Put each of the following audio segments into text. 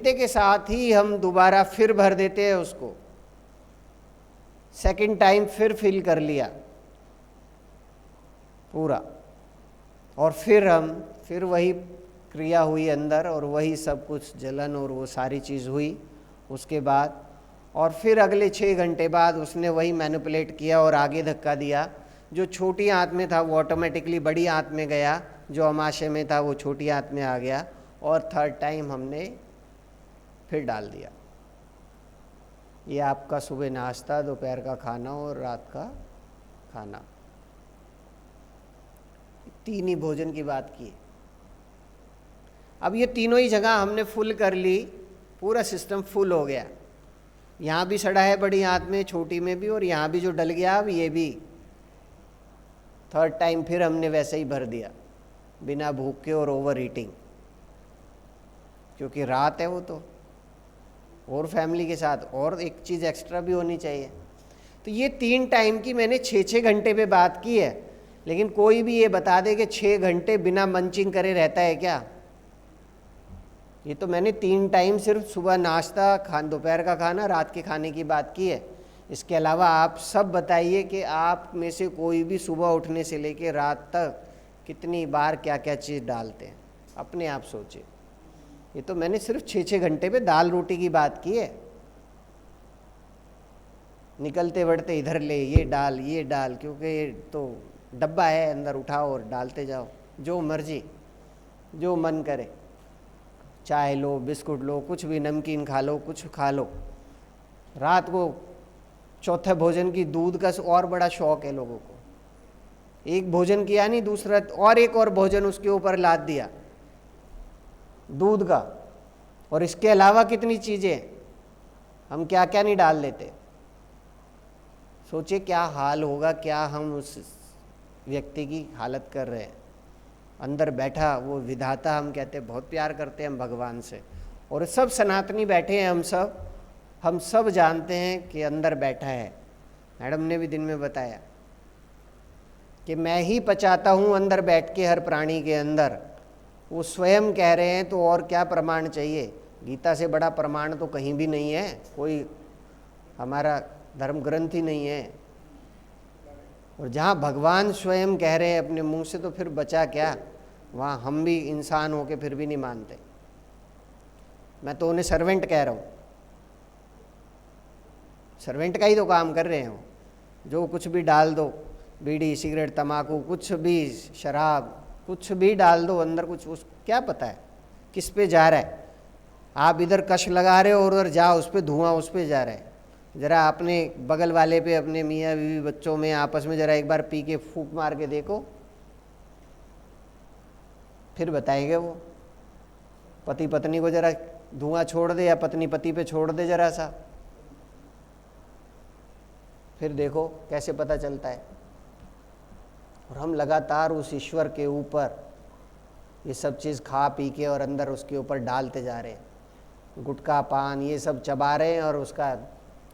पीते के साथ ही हम दोबारा फिर भर देते हैं उसको, सेकंड टाइम फिर फिल कर लिया पूरा, और फिर वही क्रिया हुई अंदर, और वही सब कुछ जलन और वो सारी चीज़ हुई उसके बाद। और फिर अगले 6 घंटे बाद उसने वही मैनिपुलेट किया और आगे धक्का दिया। जो छोटी आंत में था वो ऑटोमेटिकली बड़ी आंत में गया, जो अमाशय में था वो छोटी आंत में आ गया, और थर्ड टाइम हमने फिर डाल दिया। ये आपका सुबह नाश्ता, दोपहर का खाना और रात का खाना, 3 ही भोजन की बात की। अब ये तीनों ही जगह हमने फुल कर ली, पूरा सिस्टम फुल हो गया। यहाँ भी सड़ा है बड़ी आंत में, छोटी में भी, और यहाँ भी जो डल गया अब ये भी थर्ड टाइम फिर हमने वैसे ही भर दिया, बिना भूख के और ओवर ईटिंग, क्योंकि रात है वो तो, और फैमिली के साथ और एक चीज़ एक्स्ट्रा भी होनी चाहिए। तो ये 3 टाइम की मैंने 6-6 घंटे पे बात की है, लेकिन कोई भी ये बता दे कि 6 घंटे बिना मंचिंग करे रहता है क्या? ये तो मैंने 3 टाइम सिर्फ सुबह नाश्ता, दोपहर का खाना, रात के खाने की बात की है। इसके अलावा आप सब बताइए कि आप में से कोई भी सुबह उठने से लेके रात तक कितनी बार क्या क्या चीज़ डालते हैं, अपने आप सोचिए। ये तो मैंने सिर्फ 6-6 घंटे पे दाल रोटी की बात की है। निकलते बढ़ते इधर ले ये डाल, क्योंकि ये तो डब्बा है, अंदर उठाओ और डालते जाओ, जो मर्जी, जो मन करे, चाय लो, बिस्कुट लो, कुछ भी, नमकीन खा लो, कुछ खा लो। रात को चौथे भोजन की दूध का और बड़ा शौक है लोगों को। एक भोजन किया नहीं, दूसरा और एक और भोजन उसके ऊपर लाद दिया दूध का। और इसके अलावा कितनी चीज़ें हम क्या क्या नहीं डाल लेते। सोचिए क्या हाल होगा, क्या हम उस व्यक्ति की हालत कर रहे हैं। अंदर बैठा वो विधाता, हम कहते हैं बहुत प्यार करते हैं हम भगवान से, और सब सनातनी बैठे हैं, हम सब जानते हैं कि अंदर बैठा है। मैडम ने भी दिन में बताया कि मैं ही पचाता हूँ अंदर बैठ के हर प्राणी के अंदर। वो स्वयं कह रहे हैं, तो और क्या प्रमाण चाहिए? गीता से बड़ा प्रमाण तो कहीं भी नहीं है, कोई हमारा धर्म ग्रंथ ही नहीं है। और जहाँ भगवान स्वयं कह रहे हैं अपने मुंह से, तो फिर बचा क्या? वहाँ हम भी इंसान होके फिर भी नहीं मानते। मैं तो उन्हें सर्वेंट कह रहा हूँ, सर्वेंट का ही तो काम कर रहे हैं वो। जो कुछ भी डाल दो, बीड़ी, सिगरेट, तम्बाकू, कुछ भी, शराब, कुछ भी डाल दो अंदर, कुछ उस क्या पता है किस पे जा रहा है। आप इधर कश लगा रहे हो और उधर जाओ, उस पर धुआं उस पर जा रहा है। ज़रा अपने बगल वाले पे, अपने मियाँ बीवी बच्चों में आपस में ज़रा एक बार पी के फूंक मार के देखो, फिर बताएंगे वो। पति पत्नी को ज़रा धुआं छोड़ दे, या पत्नी पति पे छोड़ दे ज़रा सा, फिर देखो कैसे पता चलता है। और हम लगातार उस ईश्वर के ऊपर ये सब चीज़ खा पी के और अंदर उसके ऊपर डालते जा रहे हैं। गुटखा, पान, ये सब चबा रहे हैं और उसका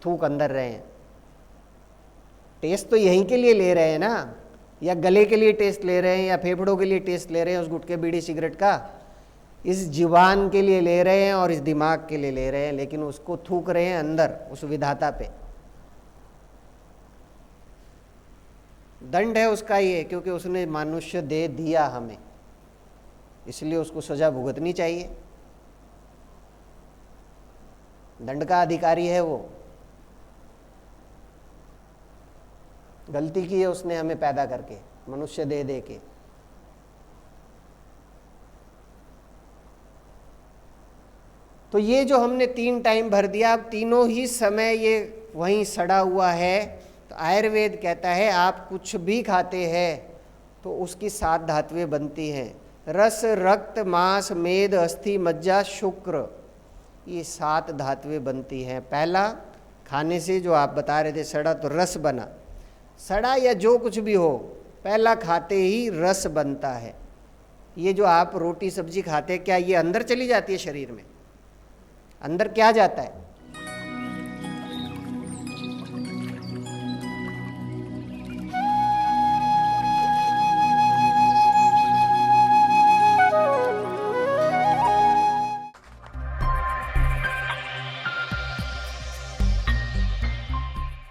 थूक अंदर रहे हैं। टेस्ट तो यहीं के लिए ले रहे हैं ना, या गले के लिए टेस्ट ले रहे हैं, या फेफड़ों के लिए टेस्ट ले रहे हैं उस गुटखे, बीड़ी, सिगरेट का? इस जीवान के लिए ले रहे हैं और इस दिमाग के लिए ले रहे हैं, लेकिन उसको थूक रहे हैं अंदर उस विधाता पे। दंड है उसका ये, क्योंकि उसने मनुष्य दे दिया हमें, इसलिए उसको सजा भुगतनी चाहिए। दंड का अधिकारी है वो। गलती की है उसने हमें पैदा करके, मनुष्य दे दे के। तो ये जो हमने 3 टाइम भर दिया, अब तीनों ही समय ये वहीं सड़ा हुआ है। तो आयुर्वेद कहता है आप कुछ भी खाते हैं तो उसकी 7 धातुएं बनती हैं। रस, रक्त, मांस, मेद, अस्थि, मज्जा, शुक्र, ये 7 धातुएं बनती हैं। पहला, खाने से जो आप बता रहे थे सड़ा, तो रस बना। सड़ा या जो कुछ भी हो, पहला खाते ही रस बनता है। ये जो आप रोटी सब्जी खाते हैं, क्या ये अंदर चली जाती है शरीर में? अंदर क्या जाता है?